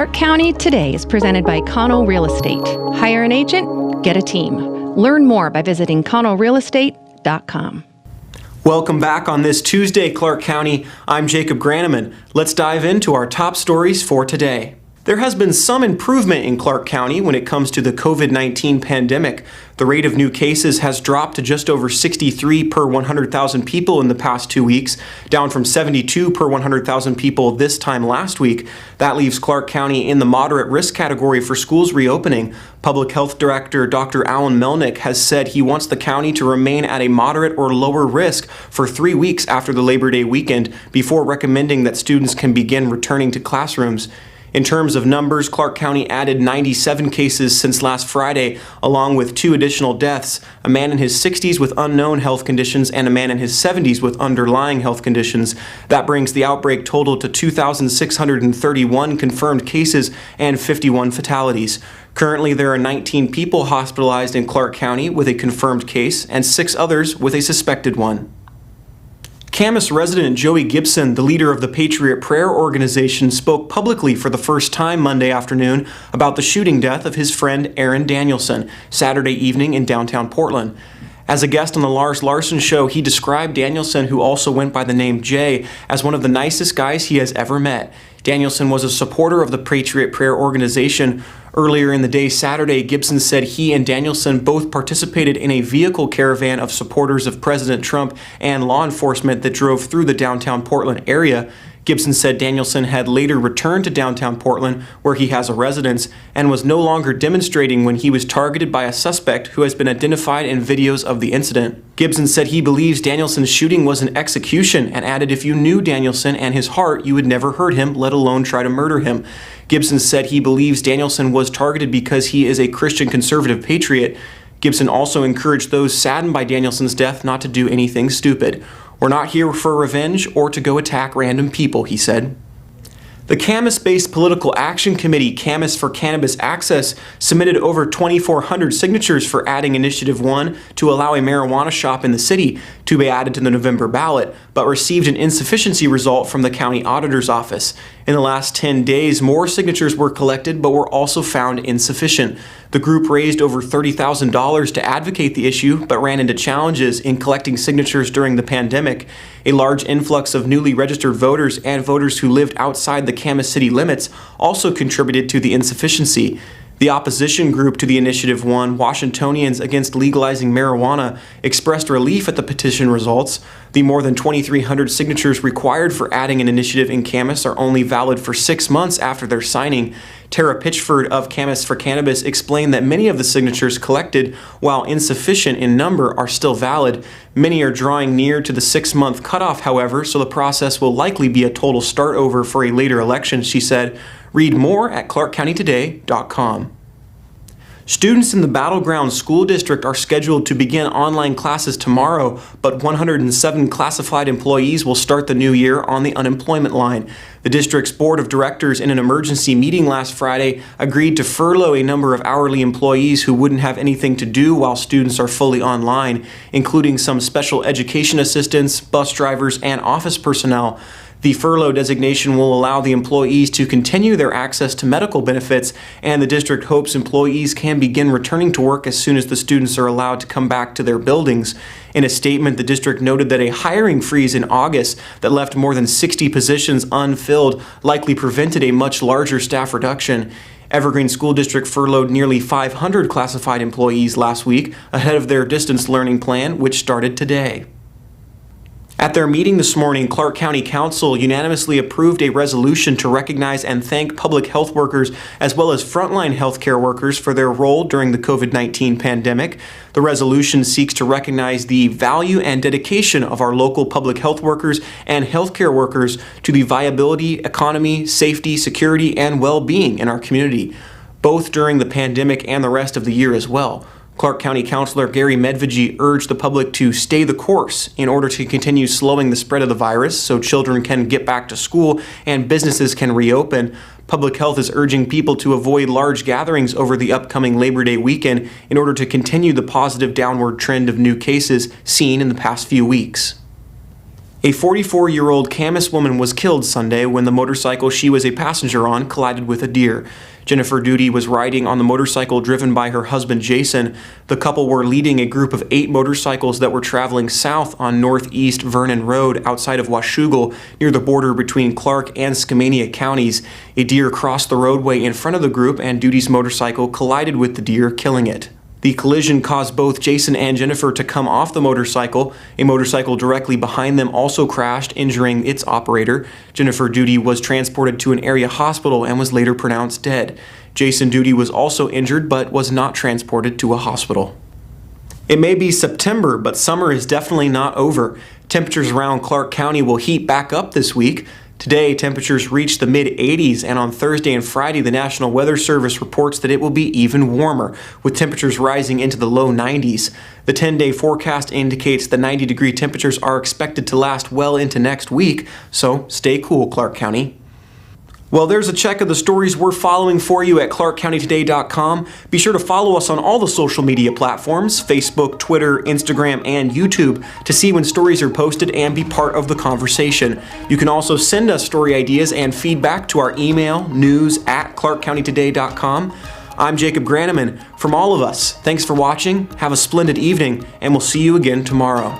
Clark County Today is presented by Connell Real Estate. Hire an agent, get a team. Learn more by visiting connellrealestate.com. Welcome back on this Tuesday, Clark County. I'm Jacob Graneman. Let's dive into our top stories for today. There has been some improvement in Clark County when it comes to the COVID-19 pandemic. The rate of new cases has dropped to just over 63 per 100,000 people in the past 2 weeks, down from 72 per 100,000 people this time last week. That leaves Clark County in the moderate risk category for schools reopening. Public Health Director Dr. Alan Melnick has said he wants the county to remain at a moderate or lower risk for 3 weeks after the Labor Day weekend before recommending that students can begin returning to classrooms. In terms of numbers, Clark County added 97 cases since last Friday, along with 2 additional deaths, a man in his 60s with unknown health conditions and a man in his 70s with underlying health conditions. That brings the outbreak total to 2,631 confirmed cases and 51 fatalities. Currently, there are 19 people hospitalized in Clark County with a confirmed case and 6 others with a suspected one. Camas resident Joey Gibson, the leader of the Patriot Prayer Organization, spoke publicly for the first time Monday afternoon about the shooting death of his friend Aaron Danielson Saturday evening in downtown Portland. As a guest on the Lars Larson Show, he described Danielson, who also went by the name Jay, as one of the nicest guys he has ever met. Danielson was a supporter of the Patriot Prayer Organization. Earlier in the day Saturday, Gibson said he and Danielson both participated in a vehicle caravan of supporters of President Trump and law enforcement that drove through the downtown Portland area. Gibson said Danielson had later returned to downtown Portland, where he has a residence, and was no longer demonstrating when he was targeted by a suspect who has been identified in videos of the incident. Gibson said he believes Danielson's shooting was an execution and added if you knew Danielson and his heart, you would never hurt him, let alone try to murder him. Gibson said he believes Danielson was targeted because he is a Christian conservative patriot. Gibson also encouraged those saddened by Danielson's death not to do anything stupid. We're not here for revenge or to go attack random people, he said. The Camas-based Political Action Committee, Camas for Cannabis Access, submitted over 2,400 signatures for adding Initiative 1 to allow a marijuana shop in the city to be added to the November ballot, but received an insufficiency result from the county auditor's office. In the last 10 days, more signatures were collected, but were also found insufficient. The group raised over $30,000 to advocate the issue, but ran into challenges in collecting signatures during the pandemic. A large influx of newly registered voters and voters who lived outside the Camas city limits also contributed to the insufficiency. The opposition group to the Initiative 1, Washingtonians Against Legalizing Marijuana, expressed relief at the petition results. The more than 2,300 signatures required for adding an initiative in Camas are only valid for 6 months after their signing. Tara Pitchford of Camas for Cannabis explained that many of the signatures collected, while insufficient in number, are still valid. Many are drawing near to the 6-month cutoff, however, so the process will likely be a total start over for a later election, she said. Read more at clarkcountytoday.com. Students in the Battleground School District are scheduled to begin online classes tomorrow, but 107 classified employees will start the new year on the unemployment line. The district's board of directors, in an emergency meeting last Friday, agreed to furlough a number of hourly employees who wouldn't have anything to do while students are fully online, including some special education assistants, bus drivers, and office personnel. The furlough designation will allow the employees to continue their access to medical benefits, and the district hopes employees can begin returning to work as soon as the students are allowed to come back to their buildings. In a statement, the district noted that a hiring freeze in August that left more than 60 positions unfilled likely prevented a much larger staff reduction. Evergreen School District furloughed nearly 500 classified employees last week ahead of their distance learning plan, which started today. At their meeting this morning, Clark County Council unanimously approved a resolution to recognize and thank public health workers as well as frontline healthcare workers for their role during the COVID-19 pandemic. The resolution seeks to recognize the value and dedication of our local public health workers and healthcare workers to the viability, economy, safety, security, and well-being in our community, both during the pandemic and the rest of the year as well. Clark County Councilor Gary Medvegey urged the public to stay the course in order to continue slowing the spread of the virus so children can get back to school and businesses can reopen. Public Health is urging people to avoid large gatherings over the upcoming Labor Day weekend in order to continue the positive downward trend of new cases seen in the past few weeks. A 44-year-old Camas woman was killed Sunday when the motorcycle she was a passenger on collided with a deer. Jennifer Duty was riding on the motorcycle driven by her husband Jason. The couple were leading a group of 8 motorcycles that were traveling south on Northeast Vernon Road outside of Washougal, near the border between Clark and Skamania counties. A deer crossed the roadway in front of the group, and Duty's motorcycle collided with the deer, killing it. The collision caused both Jason and Jennifer to come off the motorcycle. A motorcycle directly behind them also crashed, injuring its operator. Jennifer Duty was transported to an area hospital and was later pronounced dead. Jason Duty was also injured but was not transported to a hospital. It may be September, but summer is definitely not over. Temperatures around Clark County will heat back up this week. Today, temperatures reached the mid-80s, and on Thursday and Friday, the National Weather Service reports that it will be even warmer, with temperatures rising into the low 90s. The 10-day forecast indicates the 90-degree temperatures are expected to last well into next week, so stay cool, Clark County. Well, there's a check of the stories we're following for you at ClarkCountyToday.com. Be sure to follow us on all the social media platforms, Facebook, Twitter, Instagram, and YouTube, to see when stories are posted and be part of the conversation. You can also send us story ideas and feedback to our email, news@ClarkCountyToday.com. I'm Jacob Graneman. From all of us, thanks for watching, have a splendid evening, and we'll see you again tomorrow.